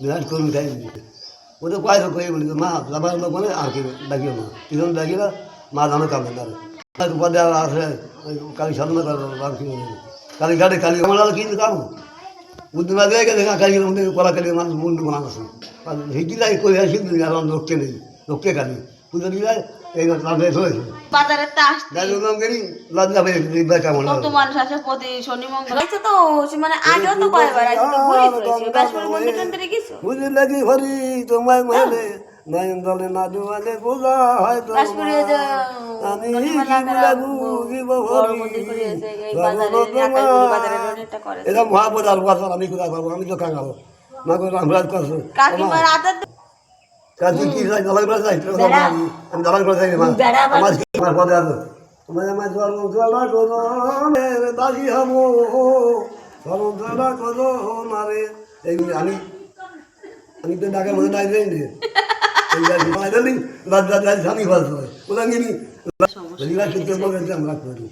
বিরাট কর্মী খাই ওদের কয়েক কয়ে বলি মা যাবার বলে আর কি ডাকিও না তিনজন ডাকিলা মা জানো কামে না উপাধি আছে কালী সাধনা করো কালী ঘাটে কালী আমার কিন্তু কাম বুদ্ধি না দিয়ে গেছে কালী কলা কালী মানুষ মুন্ডু বানা আছে হিন্দিলাই করে আসি লোককে নেই লোককে কালী পুজো দিলে এই রাধে হয়েছে বাজারে তাস কত মানুষ আছে প্রতি শনি মঙ্গল আছে তো মানে আগেও তো কয়বার আছে তো ঘুরে ফিরেছি বেশপুর মন্দির টন্দিরে গেছো বুঝি লাগি হরি তোমায় মনে নয়ন দলে না দুয়ালে পূজা হয় তো বেশপুরে যে বড় মন্দির করে আছে এই বাজারে রোডটা করে এটা মহাপদার কথা আমি কোথায় পাবো আমি তো কাঙাবো না করে রামরাজ করছো কাকিমা রাতে কাজী কি যাই দলাই করে যাই আমি দলাই করে যাই আমার পদে আছে তোমার আমার জলজলা গরমের দাসী হব জলজলা গরমারে এইগুলি আমি তো ঢাকার মধ্যে নাই যাই নি এই জানি রাজ রাজ স্বামী ভালো হয় ওরা গিনি আমরা করি